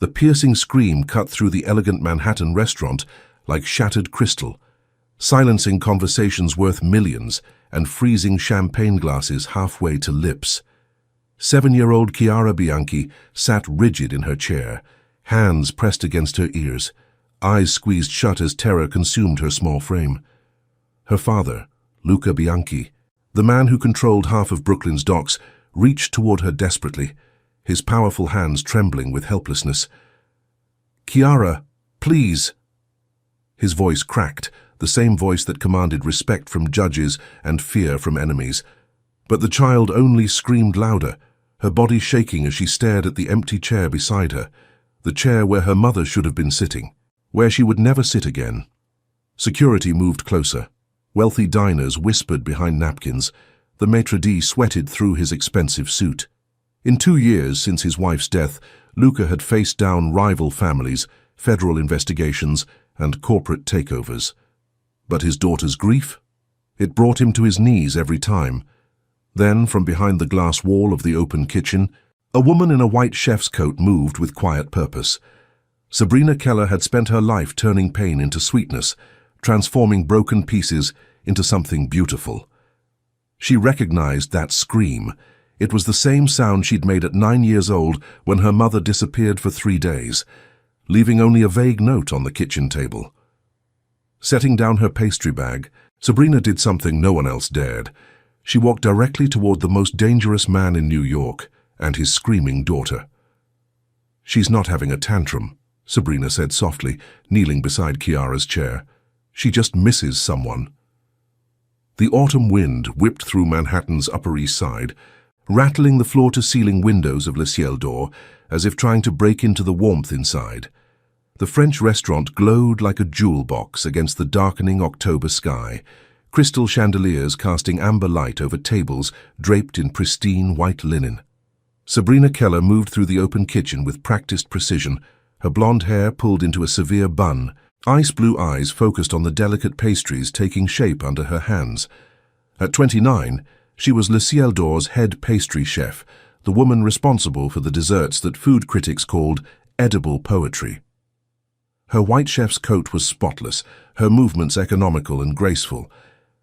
The piercing scream cut through the elegant Manhattan restaurant like shattered crystal, silencing conversations worth millions and freezing champagne glasses halfway to lips. 7-year-old Chiara Bianchi sat rigid in her chair, hands pressed against her ears, eyes squeezed shut as terror consumed her small frame. Her father, Luca Bianchi, the man who controlled half of Brooklyn's docks, reached toward her desperately, his powerful hands trembling with helplessness. "Chiara, please!" His voice cracked, the same voice that commanded respect from judges and fear from enemies. But the child only screamed louder, her body shaking as she stared at the empty chair beside her, the chair where her mother should have been sitting, where she would never sit again. Security moved closer. Wealthy diners whispered behind napkins. The maitre d' sweated through his expensive suit. In 2 years since his wife's death, Luca had faced down rival families, federal investigations, and corporate takeovers. But his daughter's grief? It brought him to his knees every time. Then, from behind the glass wall of the open kitchen, a woman in a white chef's coat moved with quiet purpose. Sabrina Keller had spent her life turning pain into sweetness, transforming broken pieces into something beautiful. She recognized that scream. It was the same sound she'd made at 9 years old when her mother disappeared for 3 days, leaving only a vague note on the kitchen table. Setting down her pastry bag, Sabrina did something no one else dared. She walked directly toward the most dangerous man in New York and his screaming daughter. "She's not having a tantrum," Sabrina said softly, kneeling beside Chiara's chair. "She just misses someone." The autumn wind whipped through Manhattan's Upper East Side, rattling the floor-to-ceiling windows of Le Ciel d'Or as if trying to break into the warmth inside. The French restaurant glowed like a jewel box against the darkening October sky, crystal chandeliers casting amber light over tables draped in pristine white linen. Sabrina Keller moved through the open kitchen with practiced precision, her blonde hair pulled into a severe bun, ice blue eyes focused on the delicate pastries taking shape under her hands. At 29, she was Le Ciel d'Or's head pastry chef, the woman responsible for the desserts that food critics called edible poetry. Her white chef's coat was spotless, her movements economical and graceful.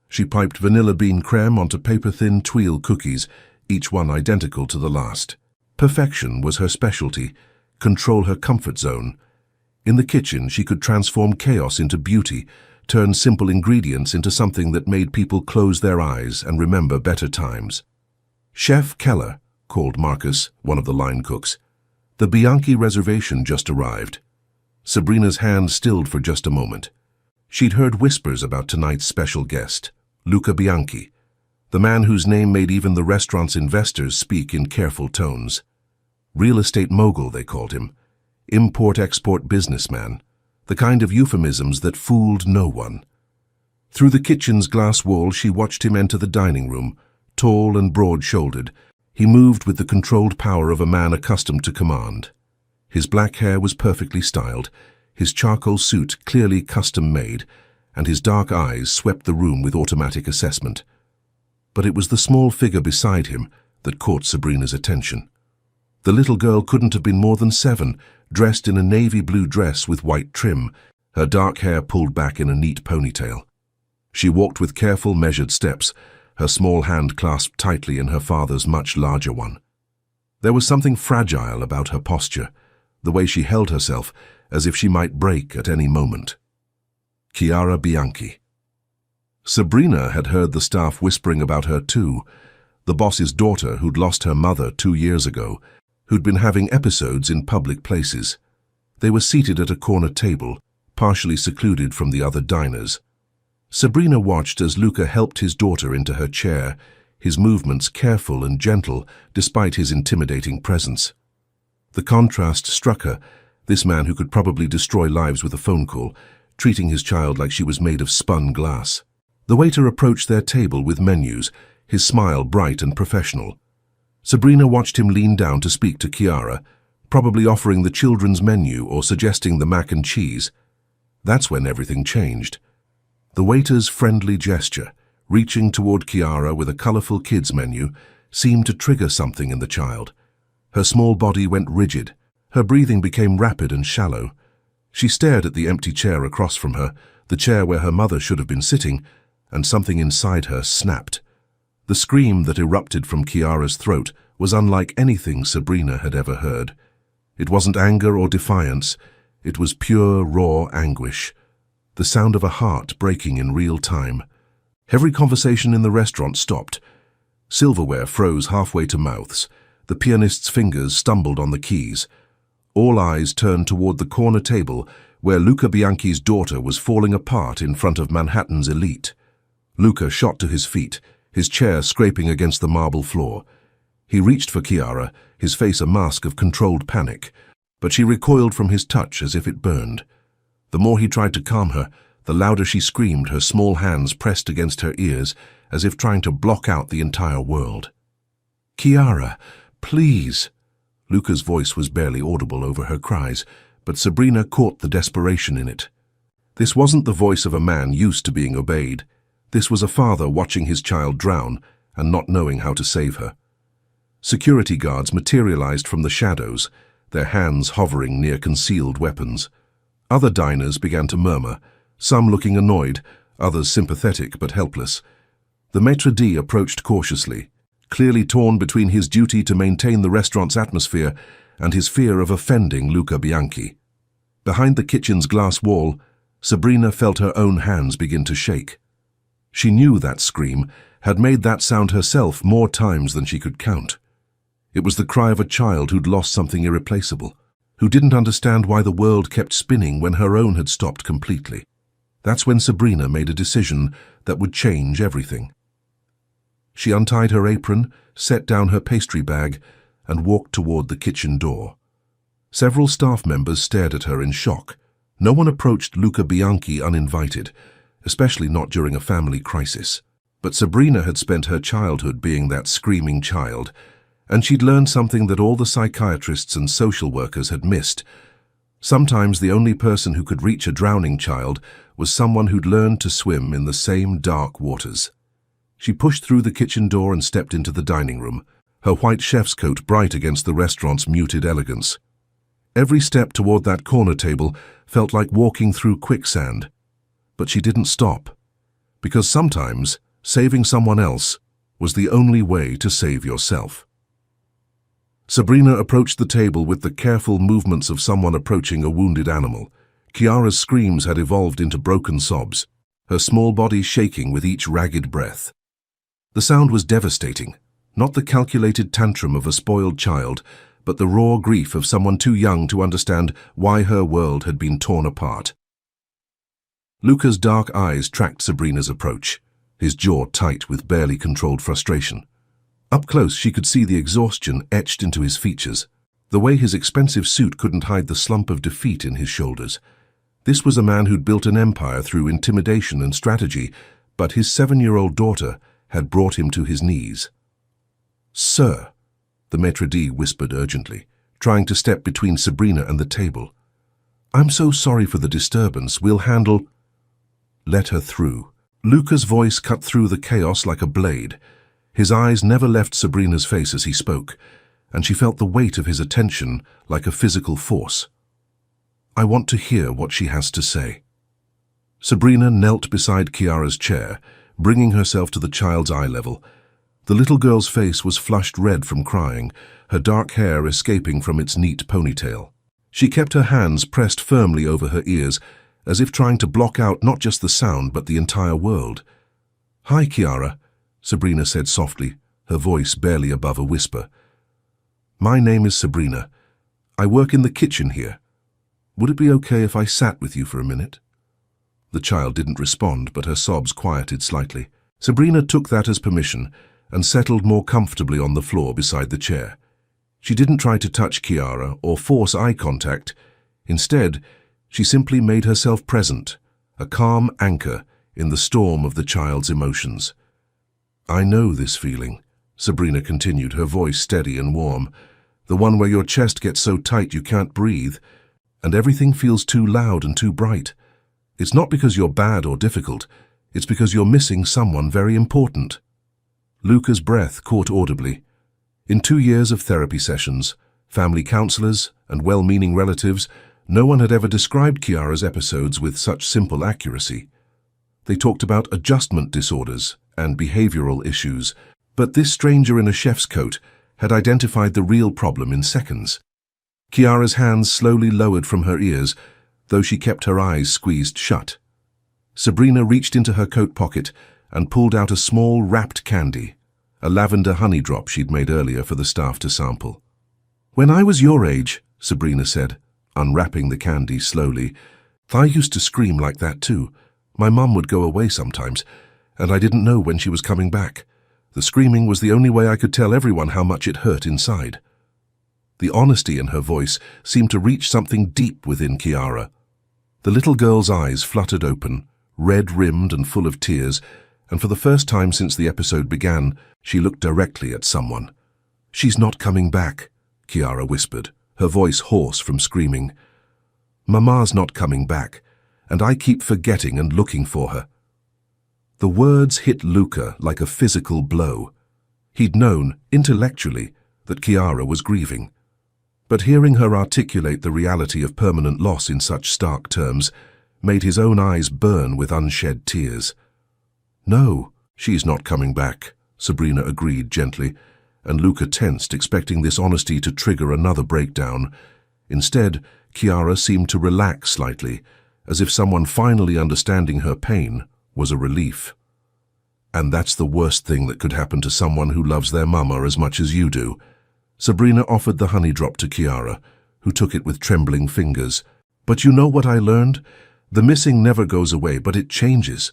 She piped vanilla bean creme onto paper-thin tuile cookies, each one identical to the last. Perfection was her specialty, control her comfort zone. In the kitchen, she could transform chaos into beauty, turn simple ingredients into something that made people close their eyes and remember better times. "Chef Keller," called Marcus, one of the line cooks. "The Bianchi reservation just arrived." Sabrina's hand stilled for just a moment. She'd heard whispers about tonight's special guest, Luca Bianchi, the man whose name made even the restaurant's investors speak in careful tones. Real estate mogul, they called him. Import-export businessman. The kind of euphemisms that fooled no one. Through the kitchen's glass wall, she watched him enter the dining room, tall and broad-shouldered. He moved with the controlled power of a man accustomed to command. His black hair was perfectly styled, his charcoal suit clearly custom-made, and his dark eyes swept the room with automatic assessment. But it was the small figure beside him that caught Sabrina's attention. The little girl couldn't have been more than 7, dressed in a navy blue dress with white trim, her dark hair pulled back in a neat ponytail. She walked with careful, measured steps, her small hand clasped tightly in her father's much larger one. There was something fragile about her posture, the way she held herself, as if she might break at any moment. Chiara Bianchi. Sabrina had heard the staff whispering about her too, the boss's daughter who'd lost her mother 2 years ago, who'd been having episodes in public places. They were seated at a corner table, partially secluded from the other diners. Sabrina watched as Luca helped his daughter into her chair, his movements careful and gentle despite his intimidating presence. The contrast struck her, this man who could probably destroy lives with a phone call, treating his child like she was made of spun glass. The waiter approached their table with menus, his smile bright and professional. Sabrina watched him lean down to speak to Chiara, probably offering the children's menu or suggesting the mac and cheese. That's when everything changed. The waiter's friendly gesture, reaching toward Chiara with a colorful kids' menu, seemed to trigger something in the child. Her small body went rigid, Her breathing became rapid and shallow. She stared at the empty chair across from her, the chair where her mother should have been sitting, and something inside her snapped. The scream that erupted from Kiara's throat was unlike anything Sabrina had ever heard. It wasn't anger or defiance. It was pure, raw anguish. The sound of a heart breaking in real time. Every conversation in the restaurant stopped. Silverware froze halfway to mouths. The pianist's fingers stumbled on the keys. All eyes turned toward the corner table where Luca Bianchi's daughter was falling apart in front of Manhattan's elite. Luca shot to his feet, his chair scraping against the marble floor. He reached for Kiara, his face a mask of controlled panic, but she recoiled from his touch as if it burned. The more he tried to calm her, the louder she screamed, her small hands pressed against her ears as if trying to block out the entire world. "Kiara, please!" Luca's voice was barely audible over her cries, but Sabrina caught the desperation in it. This wasn't the voice of a man used to being obeyed. This was a father watching his child drown and not knowing how to save her. Security guards materialized from the shadows, their hands hovering near concealed weapons. Other diners began to murmur, some looking annoyed, others sympathetic but helpless. The maitre d' approached cautiously, clearly torn between his duty to maintain the restaurant's atmosphere and his fear of offending Luca Bianchi. Behind the kitchen's glass wall, Sabrina felt her own hands begin to shake. She knew that scream, had made that sound herself more times than she could count. It was the cry of a child who'd lost something irreplaceable, who didn't understand why the world kept spinning when her own had stopped completely. That's when Sabrina made a decision that would change everything. She untied her apron, set down her pastry bag, and walked toward the kitchen door. Several staff members stared at her in shock. No one approached Luca Bianchi uninvited, especially not during a family crisis. But Sabrina had spent her childhood being that screaming child, and she'd learned something that all the psychiatrists and social workers had missed. Sometimes the only person who could reach a drowning child was someone who'd learned to swim in the same dark waters. She pushed through the kitchen door and stepped into the dining room, her white chef's coat bright against the restaurant's muted elegance. Every step toward that corner table felt like walking through quicksand. But she didn't stop, because sometimes saving someone else was the only way to save yourself. Sabrina approached the table with the careful movements of someone approaching a wounded animal. Kiara's screams had evolved into broken sobs, her small body shaking with each ragged breath. The sound was devastating, not the calculated tantrum of a spoiled child, but the raw grief of someone too young to understand why her world had been torn apart. Luca's dark eyes tracked Sabrina's approach, his jaw tight with barely controlled frustration. Up close, she could see the exhaustion etched into his features, the way his expensive suit couldn't hide the slump of defeat in his shoulders. This was a man who'd built an empire through intimidation and strategy, but his 7-year-old daughter had brought him to his knees. "Sir," the maitre d' whispered urgently, trying to step between Sabrina and the table. "I'm so sorry for the disturbance. We'll handle—" "Let her through." Luca's voice cut through the chaos like a blade. His eyes never left Sabrina's face as he spoke, and she felt the weight of his attention like a physical force. "I want to hear what she has to say." Sabrina knelt beside Kiara's chair, bringing herself to the child's eye level. The little girl's face was flushed red from crying, her dark hair escaping from its neat ponytail. She kept her hands pressed firmly over her ears, as if trying to block out not just the sound but the entire world. "Hi, Kiara," Sabrina said softly, her voice barely above a whisper. "My name is Sabrina. I work in the kitchen here. Would it be okay if I sat with you for a minute?" The child didn't respond, but her sobs quieted slightly. Sabrina took that as permission and settled more comfortably on the floor beside the chair. She didn't try to touch Kiara or force eye contact. Instead, she simply made herself present, a calm anchor in the storm of the child's emotions. "I know this feeling," Sabrina continued, her voice steady and warm. "The one where your chest gets so tight you can't breathe, and everything feels too loud and too bright. It's not because you're bad or difficult, it's because you're missing someone very important." Luca's breath caught audibly. In 2 years of therapy sessions, family counselors, and well-meaning relatives, no one had ever described Kiara's episodes with such simple accuracy. They talked about adjustment disorders and behavioral issues, but this stranger in a chef's coat had identified the real problem in seconds. Kiara's hands slowly lowered from her ears, though she kept her eyes squeezed shut. Sabrina reached into her coat pocket and pulled out a small wrapped candy, a lavender honey drop she'd made earlier for the staff to sample. "When I was your age," Sabrina said, unwrapping the candy slowly, "I used to scream like that too. My mum would go away sometimes, and I didn't know when she was coming back. The screaming was the only way I could tell everyone how much it hurt inside." The honesty in her voice seemed to reach something deep within Kiara. The little girl's eyes fluttered open, red-rimmed and full of tears, and for the first time since the episode began, she looked directly at someone. "She's not coming back," Kiara whispered, her voice hoarse from screaming. "Mama's not coming back, and I keep forgetting and looking for her." The words hit Luca like a physical blow. He'd known, intellectually, that Kiara was grieving. But hearing her articulate the reality of permanent loss in such stark terms made his own eyes burn with unshed tears. "No, she's not coming back," Sabrina agreed gently, and Luca tensed, expecting this honesty to trigger another breakdown. Instead, Kiara seemed to relax slightly, as if someone finally understanding her pain was a relief. "And that's the worst thing that could happen to someone who loves their mama as much as you do." Sabrina offered the honey drop to Kiara, who took it with trembling fingers. "But you know what I learned? The missing never goes away, but it changes.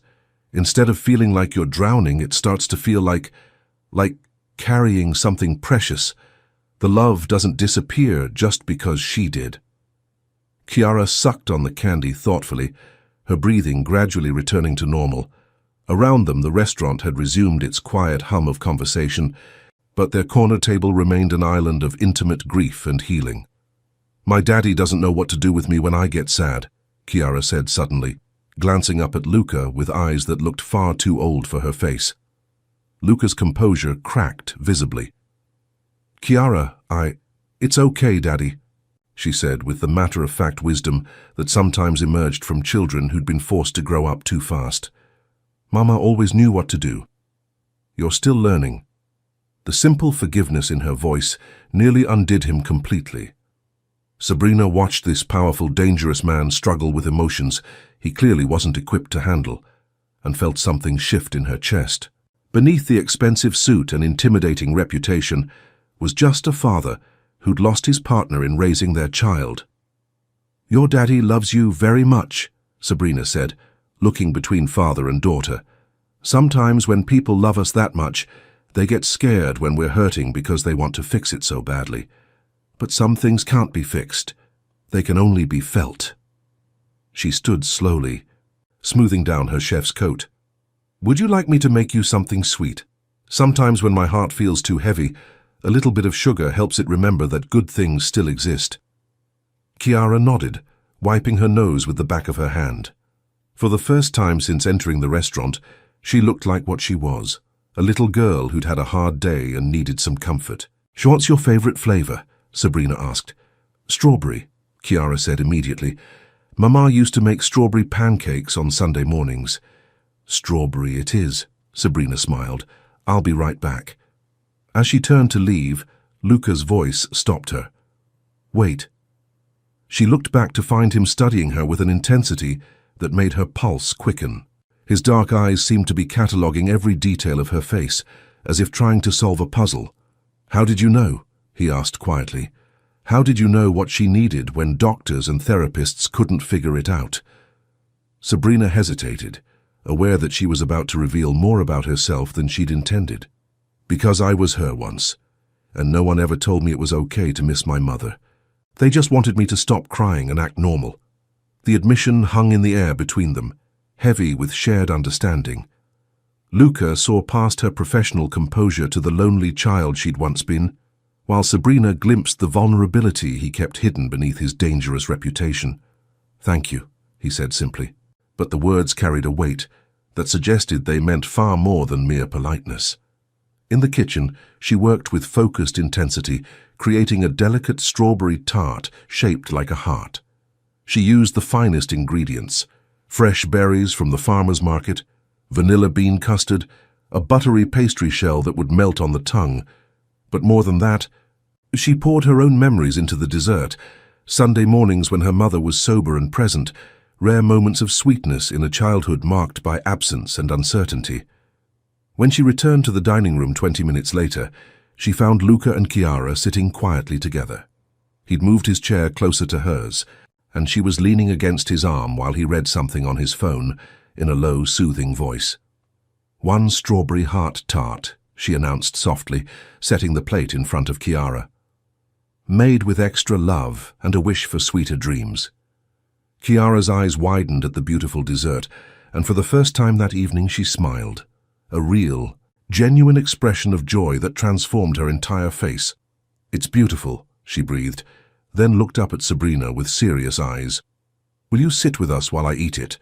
Instead of feeling like you're drowning, it starts to feel like carrying something precious. The love doesn't disappear just because she did." Kiara sucked on the candy thoughtfully, her breathing gradually returning to normal. Around them, the restaurant had resumed its quiet hum of conversation, but their corner table remained an island of intimate grief and healing. "My daddy doesn't know what to do with me when I get sad," Kiara said suddenly, glancing up at Luca with eyes that looked far too old for her face. Luca's composure cracked visibly. "Kiara, it's okay, Daddy," she said with the matter-of-fact wisdom that sometimes emerged from children who'd been forced to grow up too fast. "Mama always knew what to do. You're still learning." The simple forgiveness in her voice nearly undid him completely. Sabrina watched this powerful, dangerous man struggle with emotions he clearly wasn't equipped to handle, and felt something shift in her chest. Beneath the expensive suit and intimidating reputation was just a father who'd lost his partner in raising their child. "Your daddy loves you very much," Sabrina said, looking between father and daughter. "Sometimes when people love us that much, they get scared when we're hurting because they want to fix it so badly. But some things can't be fixed. They can only be felt." She stood slowly, smoothing down her chef's coat. "Would you like me to make you something sweet? Sometimes when my heart feels too heavy, a little bit of sugar helps it remember that good things still exist." Kiara nodded, wiping her nose with the back of her hand. For the first time since entering the restaurant, she looked like what she was, a little girl who'd had a hard day and needed some comfort. "What's your favorite flavor?" Sabrina asked. "Strawberry," Kiara said immediately. "Mama used to make strawberry pancakes on Sunday mornings." "Strawberry it is," Sabrina smiled. "I'll be right back." As she turned to leave, Luca's voice stopped her. "Wait." She looked back to find him studying her with an intensity that made her pulse quicken. His dark eyes seemed to be cataloguing every detail of her face, as if trying to solve a puzzle. "How did you know?" he asked quietly. "How did you know what she needed when doctors and therapists couldn't figure it out?" Sabrina hesitated, aware that she was about to reveal more about herself than she'd intended. "Because I was her once, and no one ever told me it was okay to miss my mother. They just wanted me to stop crying and act normal." The admission hung in the air between them, heavy with shared understanding. Luca saw past her professional composure to the lonely child she'd once been, while Sabrina glimpsed the vulnerability he kept hidden beneath his dangerous reputation. "Thank you," he said simply, but the words carried a weight that suggested they meant far more than mere politeness. In the kitchen, she worked with focused intensity, creating a delicate strawberry tart shaped like a heart. She used the finest ingredients: fresh berries from the farmer's market, vanilla bean custard, a buttery pastry shell that would melt on the tongue. But more than that, she poured her own memories into the dessert. Sunday mornings when her mother was sober and present, rare moments of sweetness in a childhood marked by absence and uncertainty. When she returned to the dining room 20 minutes later, she found Luca and Chiara sitting quietly together. He'd moved his chair closer to hers, and she was leaning against his arm while he read something on his phone in a low, soothing voice. "One strawberry heart tart," she announced softly, setting the plate in front of Chiara. "Made with extra love and a wish for sweeter dreams." Chiara's eyes widened at the beautiful dessert, and for the first time that evening she smiled. A real, genuine expression of joy that transformed her entire face. "It's beautiful," she breathed, then looked up at Sabrina with serious eyes. "Will you sit with us while I eat it?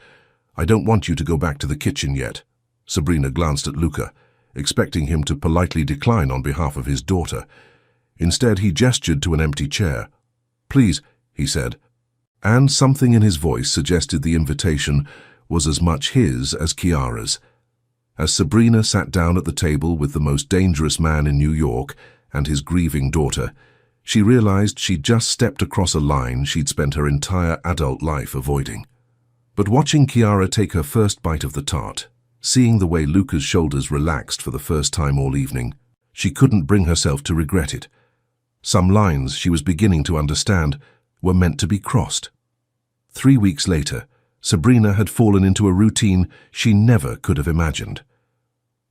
I don't want you to go back to the kitchen yet." Sabrina glanced at Luca, expecting him to politely decline on behalf of his daughter. Instead, he gestured to an empty chair. "Please," he said, and something in his voice suggested the invitation was as much his as Chiara's. As Sabrina sat down at the table with the most dangerous man in New York and his grieving daughter, she realized she'd just stepped across a line she'd spent her entire adult life avoiding. But watching Chiara take her first bite of the tart, seeing the way Luca's shoulders relaxed for the first time all evening, she couldn't bring herself to regret it. Some lines she was beginning to understand were meant to be crossed. 3 weeks later, Sabrina had fallen into a routine she never could have imagined.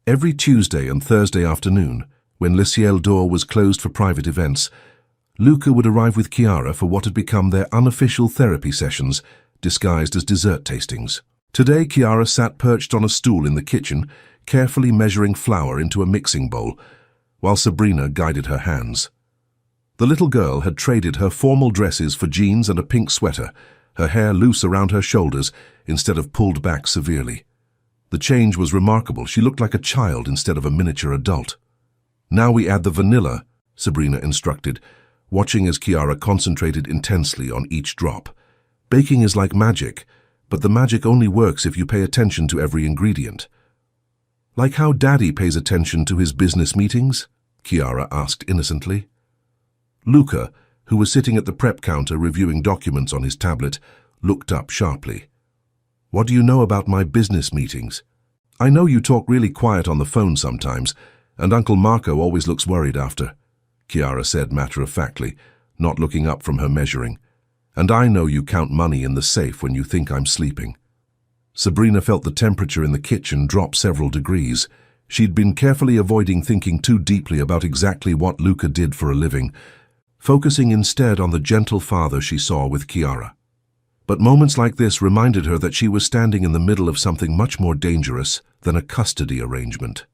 Every Tuesday and Thursday afternoon, when Le Ciel d'Or was closed for private events, Luca would arrive with Chiara for what had become their unofficial therapy sessions, disguised as dessert tastings. Today, Chiara sat perched on a stool in the kitchen, carefully measuring flour into a mixing bowl, while Sabrina guided her hands. The little girl had traded her formal dresses for jeans and a pink sweater, her hair loose around her shoulders instead of pulled back severely. The change was remarkable. She looked like a child instead of a miniature adult. "Now we add the vanilla," Sabrina instructed, watching as Chiara concentrated intensely on each drop. "Baking is like magic, but the magic only works if you pay attention to every ingredient." "Like how Daddy pays attention to his business meetings?" Chiara asked innocently. Luca, who was sitting at the prep counter reviewing documents on his tablet, looked up sharply. "What do you know about my business meetings? I know you talk really quiet on the phone sometimes, and Uncle Marco always looks worried after," Chiara said matter-of-factly, not looking up from her measuring. "And I know you count money in the safe when you think I'm sleeping." Sabrina felt the temperature in the kitchen drop several degrees. She'd been carefully avoiding thinking too deeply about exactly what Luca did for a living, focusing instead on the gentle father she saw with Chiara. But moments like this reminded her that she was standing in the middle of something much more dangerous than a custody arrangement.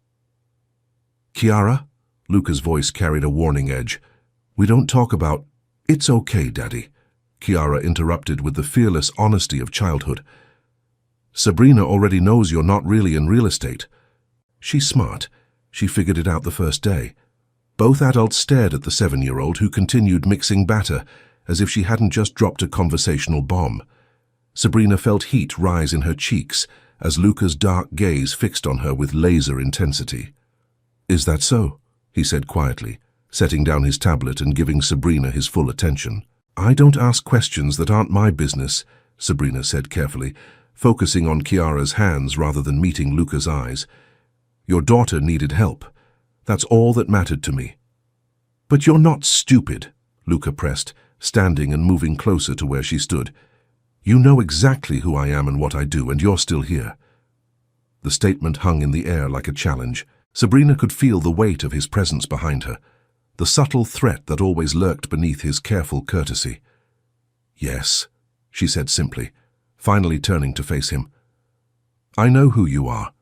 "Chiara?" Luca's voice carried a warning edge. "We don't talk about—" "It's okay, Daddy," Chiara interrupted with the fearless honesty of childhood. "Sabrina already knows you're not really in real estate." She's smart. She figured it out the first day. Both adults stared at the 7-year-old who continued mixing batter as if she hadn't just dropped a conversational bomb. Sabrina felt heat rise in her cheeks as Luca's dark gaze fixed on her with laser intensity. "Is that so?" he said quietly, setting down his tablet and giving Sabrina his full attention. "I don't ask questions that aren't my business," Sabrina said carefully, focusing on Chiara's hands rather than meeting Luca's eyes. "Your daughter needed help. That's all that mattered to me." "But you're not stupid," Luca pressed, standing and moving closer to where she stood. "You know exactly who I am and what I do, and you're still here." The statement hung in the air like a challenge. Sabrina could feel the weight of his presence behind her, the subtle threat that always lurked beneath his careful courtesy. "Yes," she said simply, finally turning to face him. "I know who you are.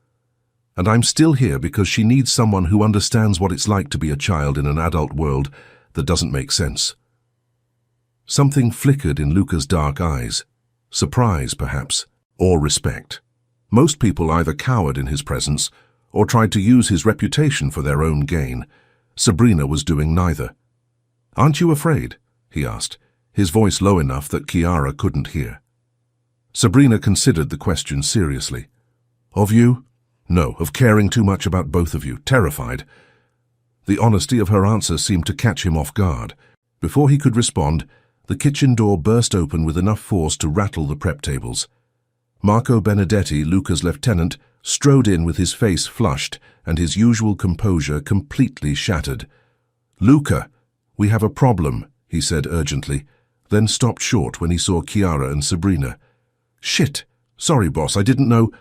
And I'm still here because she needs someone who understands what it's like to be a child in an adult world that doesn't make sense." Something flickered in Luca's dark eyes. Surprise, perhaps, or respect. Most people either cowered in his presence or tried to use his reputation for their own gain. Sabrina was doing neither. "Aren't you afraid?" he asked, his voice low enough that Chiara couldn't hear. Sabrina considered the question seriously. "Of you? No, of caring too much about both of you. Terrified." The honesty of her answer seemed to catch him off guard. Before he could respond, the kitchen door burst open with enough force to rattle the prep tables. Marco Benedetti, Luca's lieutenant, strode in with his face flushed and his usual composure completely shattered. "Luca, we have a problem," he said urgently, then stopped short when he saw Chiara and Sabrina. "Shit! Sorry, boss, I didn't know—"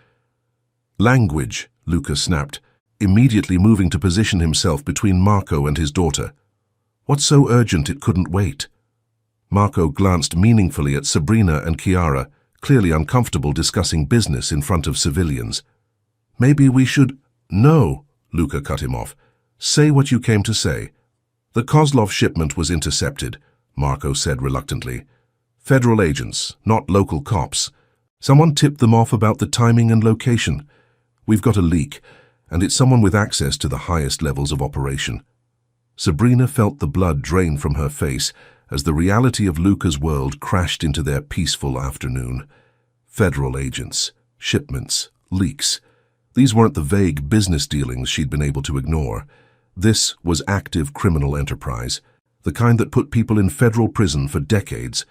"Language," Luca snapped, immediately moving to position himself between Marco and his daughter. "What's so urgent it couldn't wait?" Marco glanced meaningfully at Sabrina and Chiara, clearly uncomfortable discussing business in front of civilians. "Maybe we should—" "No," Luca cut him off. "Say what you came to say." "The Kozlov shipment was intercepted," Marco said reluctantly. "Federal agents, not local cops. Someone tipped them off about the timing and location. We've got a leak, and it's someone with access to the highest levels of operation." Sabrina felt the blood drain from her face as the reality of Luca's world crashed into their peaceful afternoon. Federal agents, shipments, leaks. These weren't the vague business dealings she'd been able to ignore. This was active criminal enterprise, the kind that put people in federal prison for decades.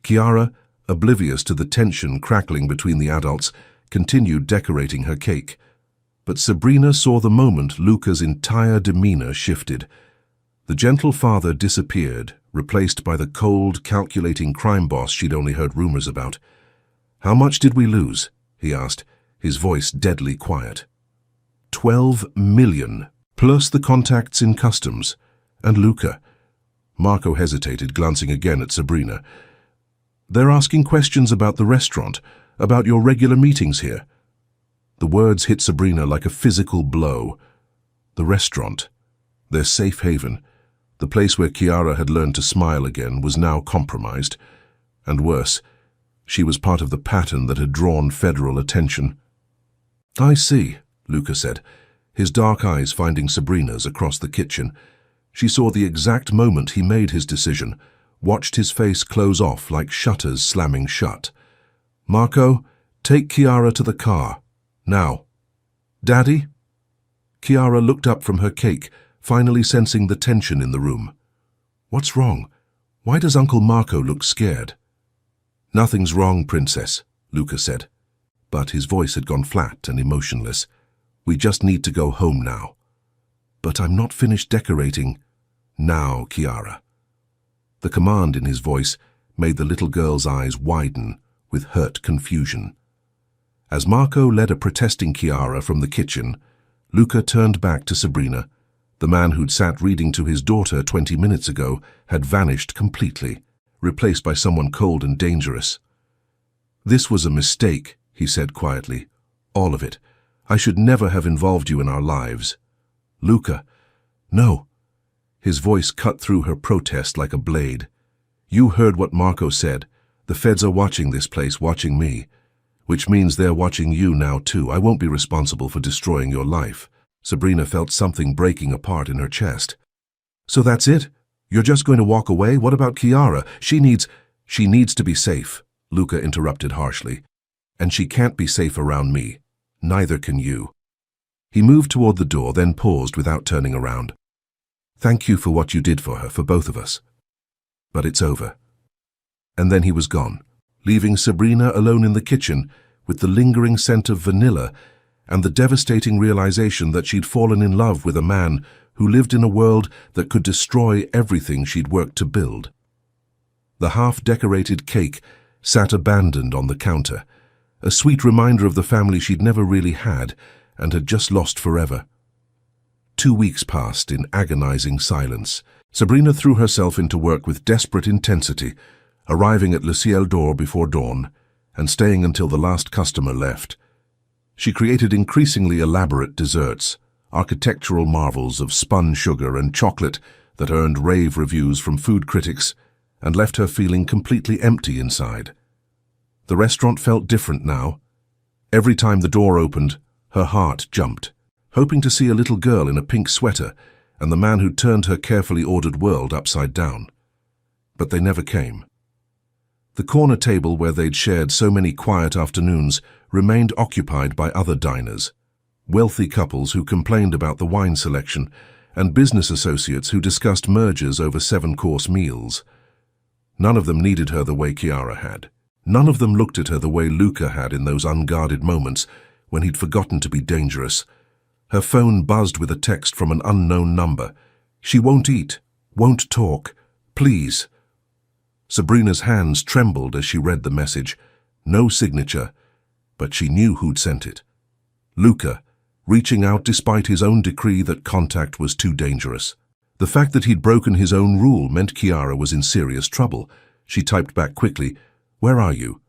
Chiara, oblivious to the tension crackling between the adults, continued decorating her cake. But Sabrina saw the moment Luca's entire demeanor shifted. The gentle father disappeared, replaced by the cold, calculating crime boss she'd only heard rumors about. "How much did we lose?" he asked, his voice deadly quiet. 12 million, plus the contacts in customs. And Luca. Marco hesitated, glancing again at Sabrina. "They're asking questions about the restaurant, about your regular meetings here." The words hit Sabrina like a physical blow. The restaurant, their safe haven, the place where Chiara had learned to smile again, was now compromised. And worse, she was part of the pattern that had drawn federal attention. "I see," Luca said, his dark eyes finding Sabrina's across the kitchen. She saw the exact moment he made his decision, watched his face close off like shutters slamming shut. "Marco, take Chiara to the car. Now." "Daddy?" Chiara looked up from her cake, finally sensing the tension in the room. "What's wrong? Why does Uncle Marco look scared?" "Nothing's wrong, Princess," Luca said, but his voice had gone flat and emotionless. "We just need to go home now." "But I'm not finished decorating." "Now, Chiara." The command in his voice made the little girl's eyes widen with hurt confusion. As Marco led a protesting Chiara from the kitchen, Luca turned back to Sabrina. The man who'd sat reading to his daughter 20 minutes ago had vanished completely, replaced by someone cold and dangerous. "This was a mistake," he said quietly. "All of it. I should never have involved you in our lives." "Luca." "No." His voice cut through her protest like a blade. "You heard what Marco said. The feds are watching this place, watching me. Which means they're watching you now too. I won't be responsible for destroying your life." Sabrina felt something breaking apart in her chest. "So that's it? You're just going to walk away? What about Chiara? She needs to be safe," Luca interrupted harshly. "And she can't be safe around me. Neither can you." He moved toward the door, then paused without turning around. "Thank you for what you did for her, for both of us. But it's over." And then he was gone, leaving Sabrina alone in the kitchen with the lingering scent of vanilla and the devastating realization that she'd fallen in love with a man who lived in a world that could destroy everything she'd worked to build. The half-decorated cake sat abandoned on the counter, a sweet reminder of the family she'd never really had and had just lost forever. 2 weeks passed in agonizing silence. Sabrina threw herself into work with desperate intensity, arriving at Le Ciel d'Or before dawn and staying until the last customer left. She created increasingly elaborate desserts, architectural marvels of spun sugar and chocolate that earned rave reviews from food critics and left her feeling completely empty inside. The restaurant felt different now. Every time the door opened, her heart jumped. hoping to see a little girl in a pink sweater and the man who'd turned her carefully ordered world upside down. But they never came. The corner table where they'd shared so many quiet afternoons remained occupied by other diners, wealthy couples who complained about the wine selection, and business associates who discussed mergers over 7-course meals. None of them needed her the way Chiara had. None of them looked at her the way Luca had in those unguarded moments when he'd forgotten to be dangerous. Her phone buzzed with a text from an unknown number. "She won't eat, won't talk, please." Sabrina's hands trembled as she read the message. No signature, but she knew who'd sent it. Luca, reaching out despite his own decree that contact was too dangerous. The fact that he'd broken his own rule meant Chiara was in serious trouble. She typed back quickly, "Where are you?"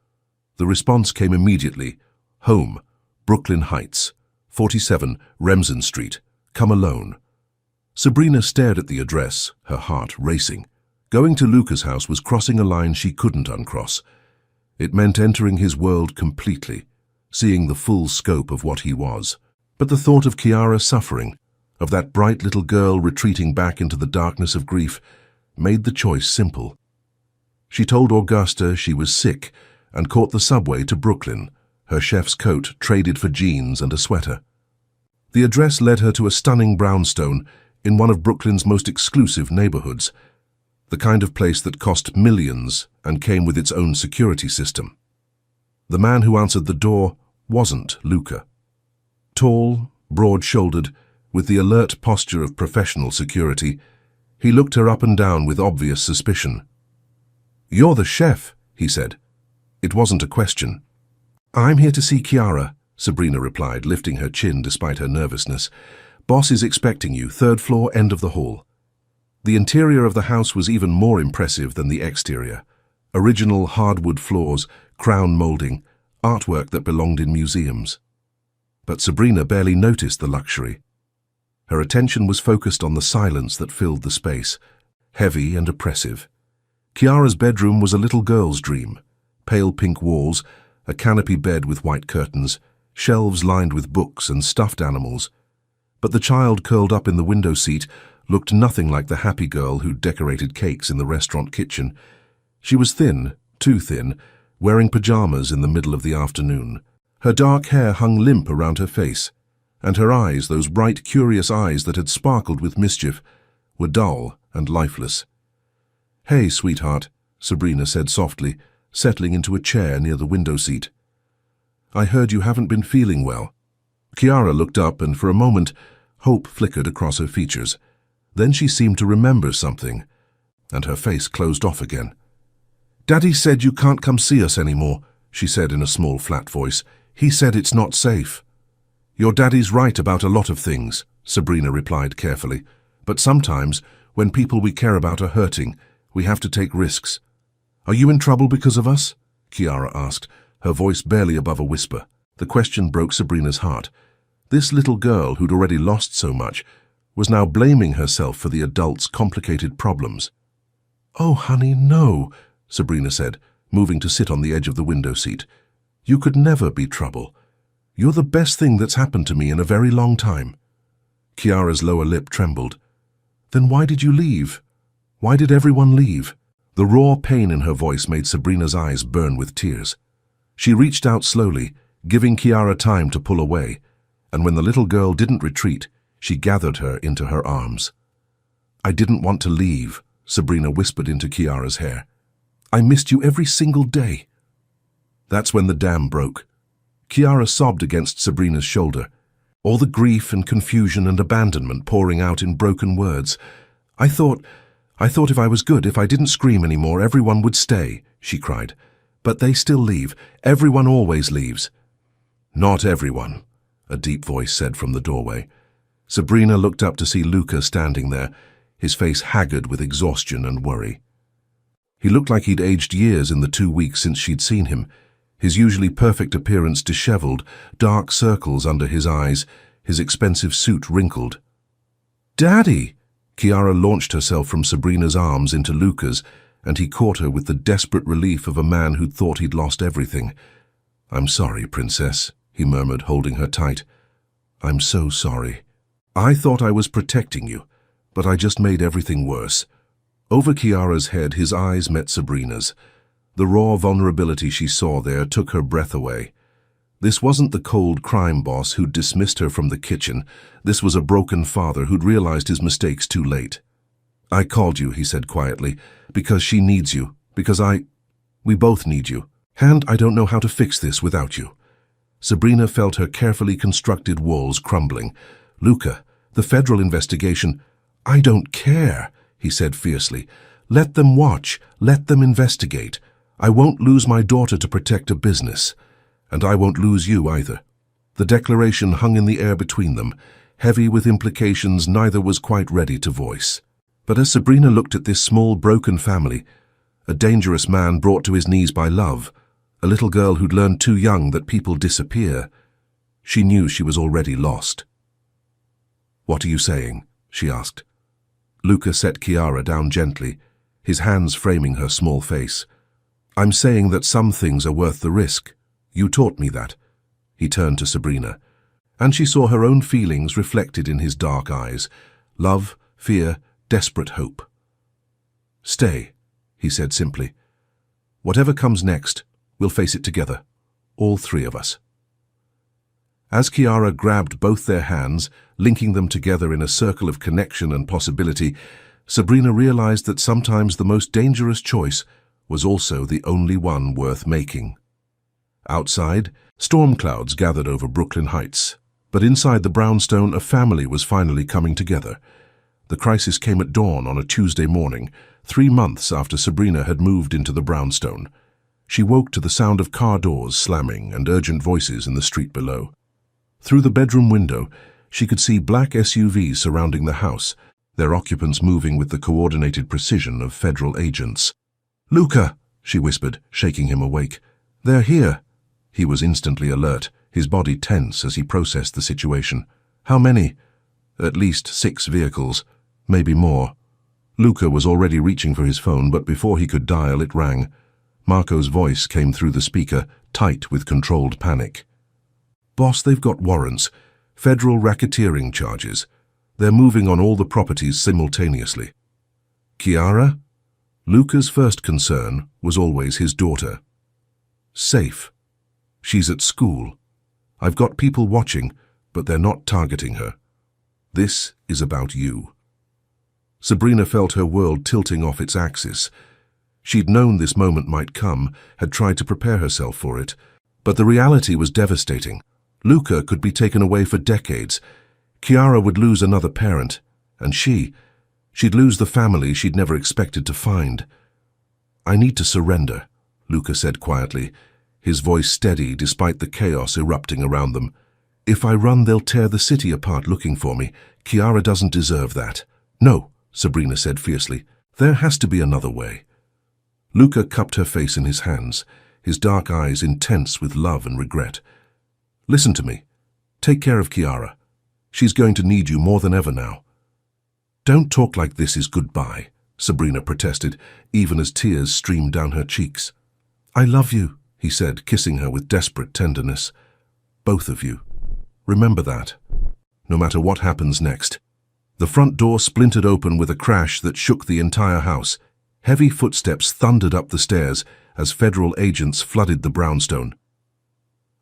The response came immediately. "Home, Brooklyn Heights, 47 Remsen Street. Come alone." Sabrina stared at the address, her heart racing. Going to Luca's house was crossing a line she couldn't uncross. It meant entering his world completely, seeing the full scope of what he was. But the thought of Chiara suffering, of that bright little girl retreating back into the darkness of grief, made the choice simple. She told Augusta she was sick and caught the subway to Brooklyn, her chef's coat traded for jeans and a sweater. The address led her to a stunning brownstone in one of Brooklyn's most exclusive neighborhoods, the kind of place that cost millions and came with its own security system. The man who answered the door wasn't Luca. Tall, broad-shouldered, with the alert posture of professional security, he looked her up and down with obvious suspicion. "You're the chef," he said. It wasn't a question. "I'm here to see Chiara," Sabrina replied, lifting her chin despite her nervousness. "Boss is expecting you, 3rd floor, end of the hall." The interior of the house was even more impressive than the exterior. Original hardwood floors, crown molding, artwork that belonged in museums. But Sabrina barely noticed the luxury. Her attention was focused on the silence that filled the space, heavy and oppressive. Chiara's bedroom was a little girl's dream. Pale pink walls, a canopy bed with white curtains, shelves lined with books and stuffed animals. But the child curled up in the window seat looked nothing like the happy girl who decorated cakes in the restaurant kitchen. She was thin, too thin, wearing pajamas in the middle of the afternoon. Her dark hair hung limp around her face, and her eyes, those bright, curious eyes that had sparkled with mischief, were dull and lifeless. "Hey, sweetheart," Sabrina said softly, settling into a chair near the window seat. "I heard you haven't been feeling well." Chiara looked up, and for a moment, hope flickered across her features. Then she seemed to remember something, and her face closed off again. "Daddy said you can't come see us anymore," she said in a small, flat voice. "He said it's not safe." "Your daddy's right about a lot of things," Sabrina replied carefully. "But sometimes, when people we care about are hurting, we have to take risks." "Are you in trouble because of us?" Chiara asked, her voice barely above a whisper. The question broke Sabrina's heart. This little girl who'd already lost so much was now blaming herself for the adult's complicated problems. "Oh, honey, no," Sabrina said, moving to sit on the edge of the window seat. "You could never be trouble. You're the best thing that's happened to me in a very long time." Chiara's lower lip trembled. "Then why did you leave? Why did everyone leave?" The raw pain in her voice made Sabrina's eyes burn with tears. She reached out slowly, giving Chiara time to pull away, and when the little girl didn't retreat, she gathered her into her arms. "I didn't want to leave," Sabrina whispered into Chiara's hair. "I missed you every single day." That's when the dam broke. Chiara sobbed against Sabrina's shoulder, all the grief and confusion and abandonment pouring out in broken words. I thought if I was good, if I didn't scream anymore, everyone would stay," she cried. "But they still leave. Everyone always leaves." "Not everyone," a deep voice said from the doorway. Sabrina looked up to see Luca standing there, his face haggard with exhaustion and worry. He looked like he'd aged years in the 2 weeks since she'd seen him, his usually perfect appearance disheveled, dark circles under his eyes, his expensive suit wrinkled. "Daddy!" Chiara launched herself from Sabrina's arms into Luca's, and he caught her with the desperate relief of a man who'd thought he'd lost everything. "I'm sorry, Princess," he murmured, holding her tight. I'm so sorry. I thought I was protecting you, but I just made everything worse. Over Kiara's head, his eyes met Sabrina's. The raw vulnerability she saw there took her breath away. This wasn't the cold crime boss who'd dismissed her from the kitchen. This was a broken father who'd realized his mistakes too late. I called you, he said quietly, because she needs you, we both need you. And I don't know how to fix this without you. Sabrina felt her carefully constructed walls crumbling. Luca, the federal investigation. I don't care, he said fiercely. Let them watch, let them investigate. I won't lose my daughter to protect a business. And I won't lose you either. The declaration hung in the air between them, heavy with implications neither was quite ready to voice. But as Sabrina looked at this small, broken family, a dangerous man brought to his knees by love, a little girl who'd learned too young that people disappear, she knew she was already lost. What are you saying? She asked. Luca set Kiara down gently, his hands framing her small face. I'm saying that some things are worth the risk. You taught me that. He turned to Sabrina, and she saw her own feelings reflected in his dark eyes. Love, fear, desperate hope. Stay, he said simply. Whatever comes next, we'll face it together, all three of us. As Kiara grabbed both their hands, linking them together in a circle of connection and possibility, Sabrina realized that sometimes the most dangerous choice was also the only one worth making. Outside, storm clouds gathered over Brooklyn Heights, but inside the brownstone a family was finally coming together. The crisis came at dawn on a Tuesday morning, 3 months after Sabrina had moved into the brownstone. She woke to the sound of car doors slamming and urgent voices in the street below. Through the bedroom window, she could see black SUVs surrounding the house, their occupants moving with the coordinated precision of federal agents. "Luca," she whispered, shaking him awake. "They're here." He was instantly alert, his body tense as he processed the situation. "How many?" "At least 6 vehicles, maybe more." Luca was already reaching for his phone, but before he could dial, it rang. Marco's voice came through the speaker, tight with controlled panic. "Boss, they've got warrants. Federal racketeering charges. They're moving on all the properties simultaneously." Kiara? Luca's first concern was always his daughter. Safe. She's at school. I've got people watching, but they're not targeting her. This is about you. Sabrina felt her world tilting off its axis. She'd known this moment might come, had tried to prepare herself for it, but the reality was devastating. Luca could be taken away for decades. Kiara would lose another parent, and she'd lose the family she'd never expected to find. "I need to surrender," Luca said quietly, his voice steady despite the chaos erupting around them. "If I run, they'll tear the city apart looking for me. Kiara doesn't deserve that." "No," Sabrina said fiercely. "There has to be another way." Luca cupped her face in his hands, his dark eyes intense with love and regret. "Listen to me. Take care of Kiara. She's going to need you more than ever now." "Don't talk like this is goodbye," Sabrina protested, even as tears streamed down her cheeks. "I love you," he said, kissing her with desperate tenderness. "Both of you. Remember that, no matter what happens next." The front door splintered open with a crash that shook the entire house. Heavy footsteps thundered up the stairs as federal agents flooded the brownstone.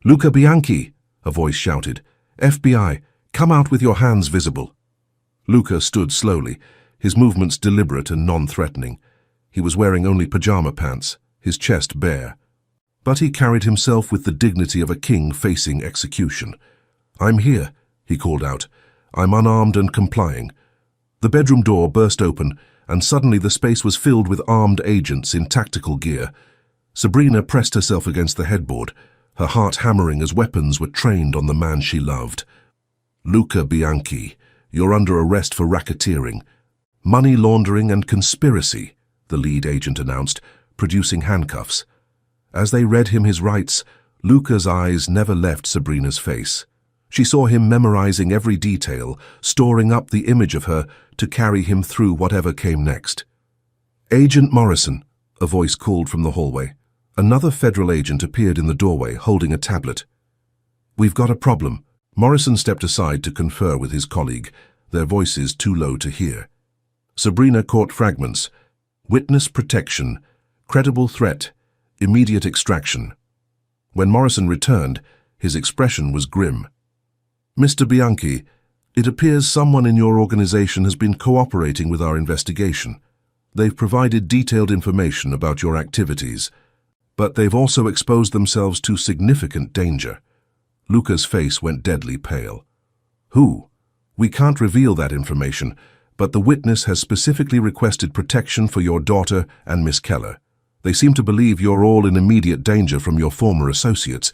"Luca Bianchi," a voice shouted. "FBI, come out with your hands visible." Luca stood slowly, his movements deliberate and non-threatening. He was wearing only pajama pants, his chest bare. But he carried himself with the dignity of a king facing execution. "I'm here," he called out. "I'm unarmed and complying." The bedroom door burst open, and suddenly the space was filled with armed agents in tactical gear. Sabrina pressed herself against the headboard, her heart hammering as weapons were trained on the man she loved. "Luca Bianchi, you're under arrest for racketeering, money laundering and conspiracy," the lead agent announced, producing handcuffs. As they read him his rights, Luca's eyes never left Sabrina's face. She saw him memorizing every detail, storing up the image of her to carry him through whatever came next. "Agent Morrison," a voice called from the hallway. Another federal agent appeared in the doorway, holding a tablet. "We've got a problem," Morrison stepped aside to confer with his colleague, their voices too low to hear. Sabrina caught fragments. Witness protection, credible threat, immediate extraction. When Morrison returned, his expression was grim. "Mr. Bianchi, it appears someone in your organization has been cooperating with our investigation. They've provided detailed information about your activities, but they've also exposed themselves to significant danger." Luca's face went deadly pale. "Who? We can't reveal that information, but the witness has specifically requested protection for your daughter and Miss Keller. They seem to believe you're all in immediate danger from your former associates."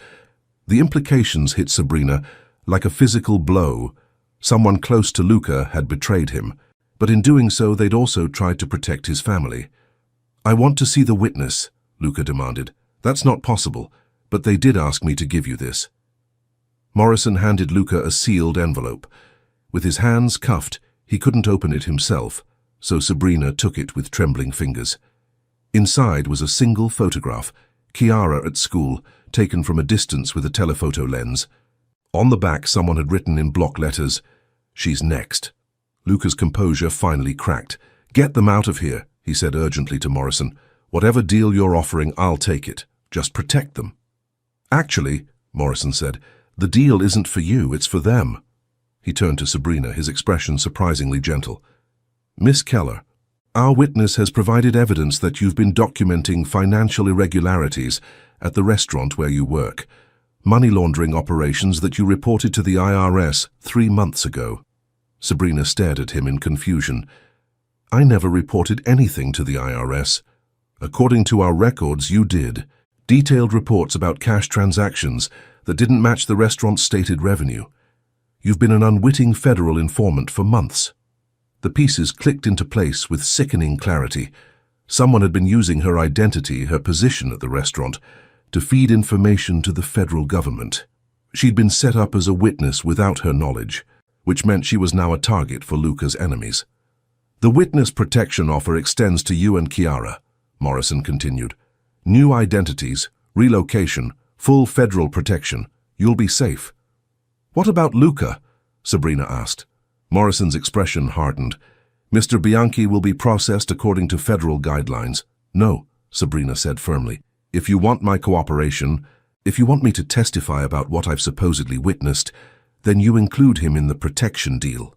The implications hit Sabrina like a physical blow. Someone close to Luca had betrayed him, but in doing so they'd also tried to protect his family. "I want to see the witness," Luca demanded. "That's not possible, but they did ask me to give you this." Morrison handed Luca a sealed envelope. With his hands cuffed, he couldn't open it himself, so Sabrina took it with trembling fingers. Inside was a single photograph, Chiara at school, taken from a distance with a telephoto lens. On the back, someone had written in block letters, "She's next." Luca's composure finally cracked. "Get them out of here," he said urgently to Morrison. "Whatever deal you're offering, I'll take it. Just protect them." "Actually," Morrison said, "the deal isn't for you, it's for them." He turned to Sabrina, his expression surprisingly gentle. "Miss Keller, our witness has provided evidence that you've been documenting financial irregularities at the restaurant where you work, money laundering operations that you reported to the IRS 3 months ago." Sabrina stared at him in confusion. "I never reported anything to the IRS. According to our records, you did. Detailed reports about cash transactions that didn't match the restaurant's stated revenue. You've been an unwitting federal informant for months." The pieces clicked into place with sickening clarity. Someone had been using her identity, her position at the restaurant, to feed information to the federal government. She'd been set up as a witness without her knowledge, which meant she was now a target for Luca's enemies. "The witness protection offer extends to you and Chiara," Morrison continued. "New identities, relocation, full federal protection. You'll be safe." "What about Luca?" Sabrina asked. Morrison's expression hardened. "Mr. Bianchi will be processed according to federal guidelines." "No," Sabrina said firmly. "If you want my cooperation, if you want me to testify about what I've supposedly witnessed, then you include him in the protection deal."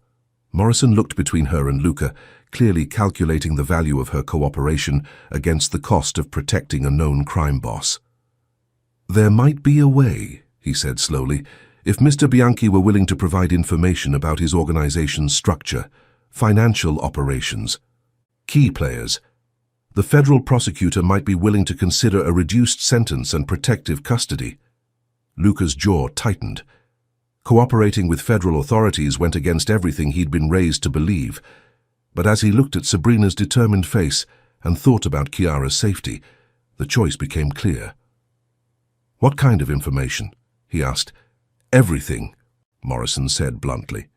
Morrison looked between her and Luca, clearly calculating the value of her cooperation against the cost of protecting a known crime boss. "There might be a way," he said slowly, "if Mr. Bianchi were willing to provide information about his organization's structure, financial operations, key players. The federal prosecutor might be willing to consider a reduced sentence and protective custody." Luca's jaw tightened. Cooperating with federal authorities went against everything he'd been raised to believe. But as he looked at Sabrina's determined face and thought about Chiara's safety, the choice became clear. "What kind of information?" he asked. "Everything," Morrison said bluntly.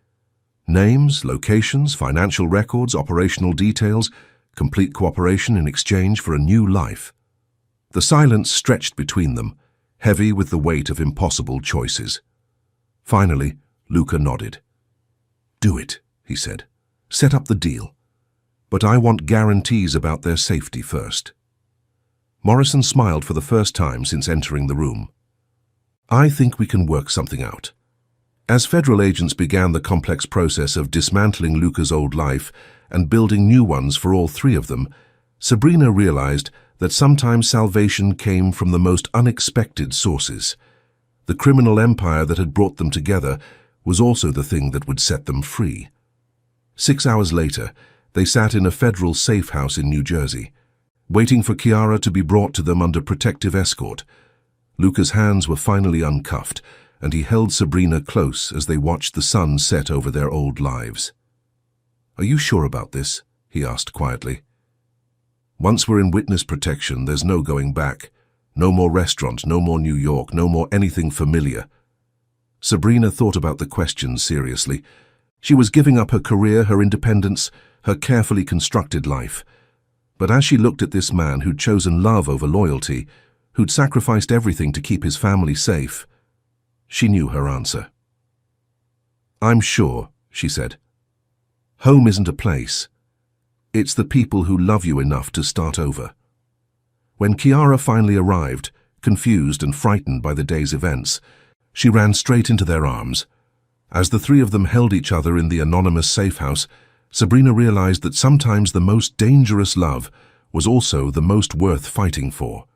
"Names, locations, financial records, operational details, complete cooperation in exchange for a new life." The silence stretched between them, heavy with the weight of impossible choices. Finally, Luca nodded. "Do it," he said. "Set up the deal. But I want guarantees about their safety first." Morrison smiled for the first time since entering the room. "I think we can work something out." As federal agents began the complex process of dismantling Luca's old life and building new ones for all 3 of them, Sabrina realized that sometimes salvation came from the most unexpected sources. The criminal empire that had brought them together was also the thing that would set them free. 6 hours later, they sat in a federal safe house in New Jersey, waiting for Chiara to be brought to them under protective escort. Luca's hands were finally uncuffed, and he held Sabrina close as they watched the sun set over their old lives. "Are you sure about this?" he asked quietly. "Once we're in witness protection, there's no going back. No more restaurant, no more New York, no more anything familiar." Sabrina thought about the question seriously. She was giving up her career, her independence, her carefully constructed life. But as she looked at this man who'd chosen love over loyalty, who'd sacrificed everything to keep his family safe, she knew her answer. "I'm sure," she said. "Home isn't a place. It's the people who love you enough to start over." When Chiara finally arrived, confused and frightened by the day's events, she ran straight into their arms. As the three of them held each other in the anonymous safe house, Sabrina realized that sometimes the most dangerous love was also the most worth fighting for.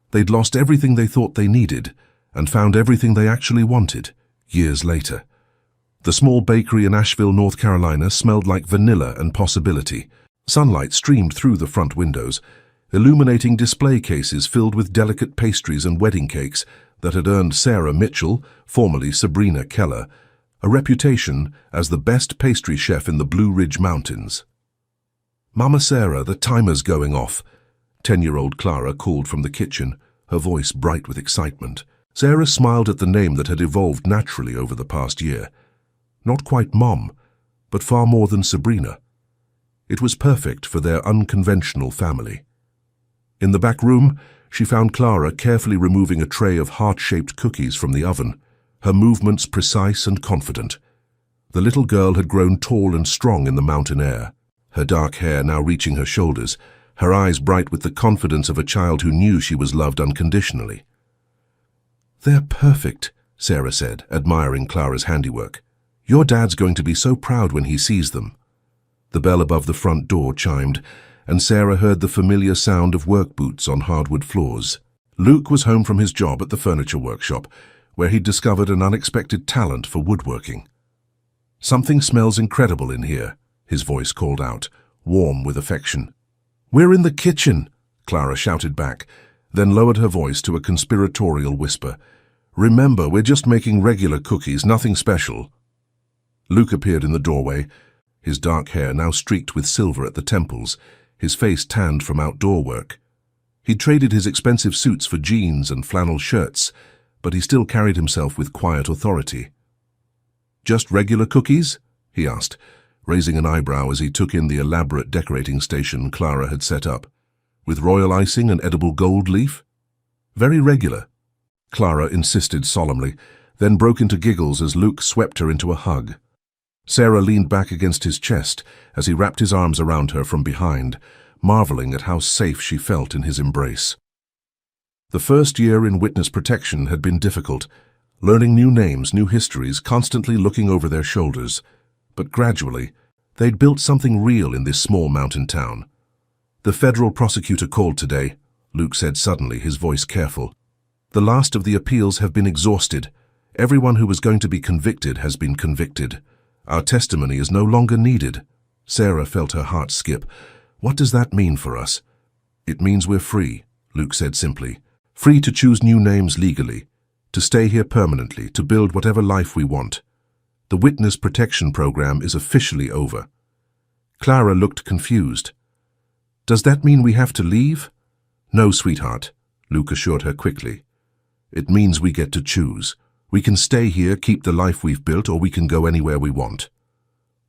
They'd lost everything they thought they needed and found everything they actually wanted, years later. The small bakery in Asheville, North Carolina smelled like vanilla and possibility. Sunlight streamed through the front windows, illuminating display cases filled with delicate pastries and wedding cakes that had earned Sarah Mitchell, formerly Sabrina Keller, a reputation as the best pastry chef in the Blue Ridge Mountains. "Mama Sarah, the timer's going off," 10-year-old Clara called from the kitchen, her voice bright with excitement. Sarah smiled at the name that had evolved naturally over the past year. Not quite Mom, but far more than Sabrina. It was perfect for their unconventional family. In the back room, she found Clara carefully removing a tray of heart-shaped cookies from the oven, her movements precise and confident. The little girl had grown tall and strong in the mountain air, her dark hair now reaching her shoulders, her eyes bright with the confidence of a child who knew she was loved unconditionally. "They're perfect," Sarah said, admiring Clara's handiwork. "Your dad's going to be so proud when he sees them." The bell above the front door chimed, and Sarah heard the familiar sound of work boots on hardwood floors. Luke was home from his job at the furniture workshop, where he'd discovered an unexpected talent for woodworking. "Something smells incredible in here," his voice called out, warm with affection. "We're in the kitchen," Clara shouted back, then lowered her voice to a conspiratorial whisper. "Remember, we're just making regular cookies, nothing special." Luke appeared in the doorway, his dark hair now streaked with silver at the temples, his face tanned from outdoor work. He'd traded his expensive suits for jeans and flannel shirts, but he still carried himself with quiet authority. "Just regular cookies?" he asked, raising an eyebrow as he took in the elaborate decorating station Clara had set up. "With royal icing and edible gold leaf?" "Very regular," Clara insisted solemnly, then broke into giggles as Luke swept her into a hug. Sarah leaned back against his chest as he wrapped his arms around her from behind, marveling at how safe she felt in his embrace. The first year in witness protection had been difficult, learning new names, new histories, constantly looking over their shoulders. But gradually, they'd built something real in this small mountain town. "The federal prosecutor called today," Luke said suddenly, his voice careful. "The last of the appeals have been exhausted. Everyone who was going to be convicted has been convicted. Our testimony is no longer needed." Sarah felt her heart skip. "What does that mean for us?" "It means we're free," Luke said simply. "Free to choose new names legally, to stay here permanently, to build whatever life we want. The witness protection program is officially over." Clara looked confused. "Does that mean we have to leave?" "No, sweetheart," Luke assured her quickly. "It means we get to choose. We can stay here, keep the life we've built, or we can go anywhere we want."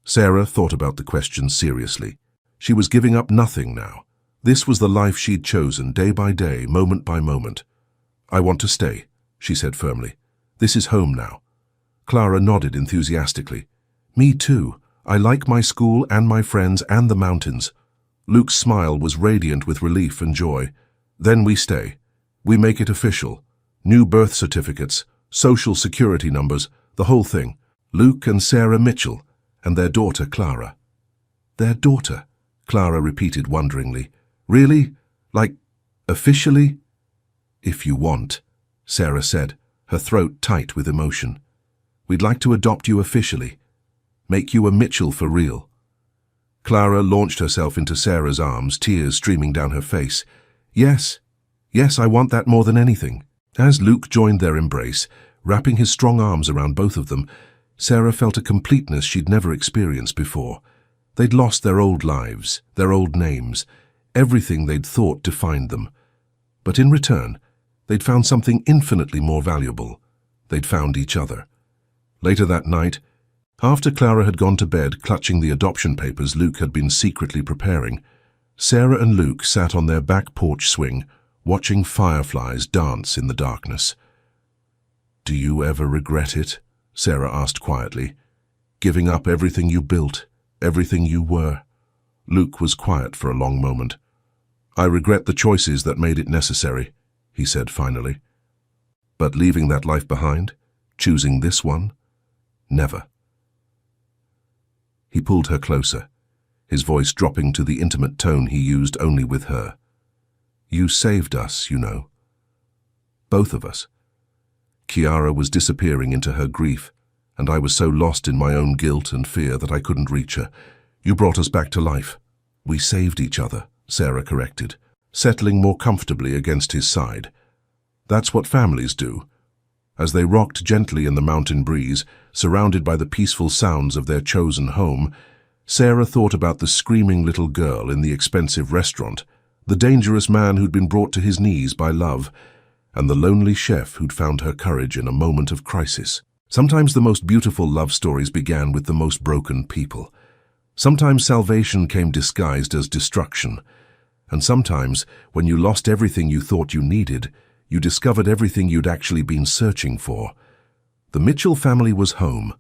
Sarah thought about the question seriously. She was giving up nothing now. This was the life she'd chosen, day by day, moment by moment. "I want to stay," she said firmly. "This is home now." Clara nodded enthusiastically. "Me too. I like my school and my friends and the mountains." Luke's smile was radiant with relief and joy. "Then we stay. We make it official. New birth certificates, social security numbers, the whole thing. Luke and Sarah Mitchell, and their daughter Clara." "Their daughter?" Clara repeated wonderingly. "Really? Like, officially?" "If you want," Sarah said, her throat tight with emotion. "We'd like to adopt you officially. Make you a Mitchell for real." Clara launched herself into Sarah's arms, tears streaming down her face. Yes, I want that more than anything." As Luke joined their embrace, wrapping his strong arms around both of them, Sarah felt a completeness she'd never experienced before. They'd lost their old lives, their old names, everything they'd thought defined them. But in return, they'd found something infinitely more valuable. They'd found each other. Later that night, after Clara had gone to bed clutching the adoption papers Luke had been secretly preparing, Sarah and Luke sat on their back porch swing, watching fireflies dance in the darkness. "Do you ever regret it?" Sarah asked quietly. Giving up everything you built, everything you were. Luke was quiet for a long moment. I regret the choices that made it necessary, he said finally. But leaving that life behind? Choosing this one? Never. He pulled her closer, his voice dropping to the intimate tone he used only with her. You saved us, you know. Both of us. Kiara was disappearing into her grief, and I was so lost in my own guilt and fear that I couldn't reach her. You brought us back to life. We saved each other, Sarah corrected, settling more comfortably against his side. That's what families do. As they rocked gently in the mountain breeze, surrounded by the peaceful sounds of their chosen home, Sarah thought about the screaming little girl in the expensive restaurant, the dangerous man who'd been brought to his knees by love, and the lonely chef who'd found her courage in a moment of crisis. Sometimes the most beautiful love stories began with the most broken people. Sometimes salvation came disguised as destruction. And sometimes, when you lost everything you thought you needed, you discovered everything you'd actually been searching for. The Mitchell family was home,